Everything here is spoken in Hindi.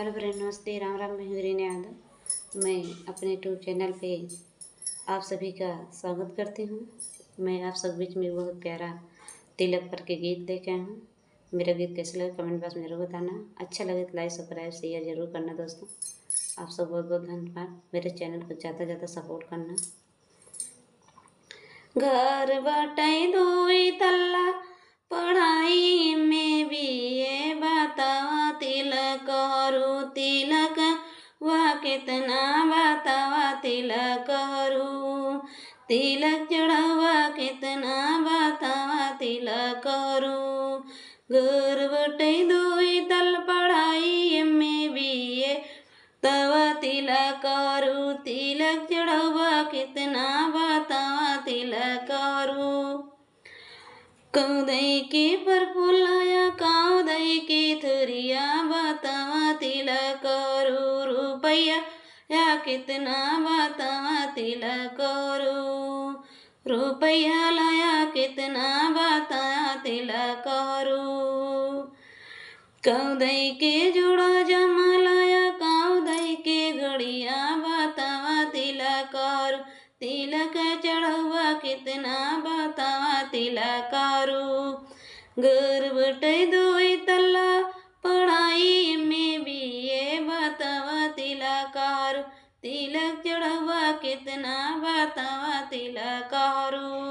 हेलो फ्रेंड, नमस्ते। राम राम। मैं हूँ रीना यादव। मैं अपने यूट्यूब चैनल पे आप सभी का स्वागत करती हूँ। मैं आप सब बीच में बहुत प्यारा तिलक पर के गीत लेके आई हूँ। मेरा गीत कैसा लगे कमेंट बॉक्स में ज़रूर बताना। अच्छा लगे तो लाइक सब्सक्राइब शेयर जरूर करना दोस्तों। आप सब बहुत बहुत धन्यवाद। मेरे चैनल को ज़्यादा ज़्यादा सपोर्ट करना। घर बटाई दुई तल्ला पढ़ाई में भी ये बतावा तिलक करू तिलक वह कितना बतावा तिलक करू तिलक चढ़ावा कितना बतावा तिलक करू। घर बटाई दुई तल पढ़ाई में भी ये तव तिलक करू तिलक चढ़वा कितना बतावा तिलक करू। कौदई के पर फुलाया कौदई के थुरिया बतावा तिलक करू। रुपया या कितना बतावा तिलक करू। रुपया लाया कितना बताया तिलक करू। कौदई के जोड़ा जमा लाया कौदई के घड़िया बतावा तिलक करू तिलक चढ़वा कितना बतावा तिलक करू। घर बटाई दुई तल्ला पढ़ाई में भी ये बतावा तिलक करू तिलक चढ़वा कितना बतावा तिलक करू।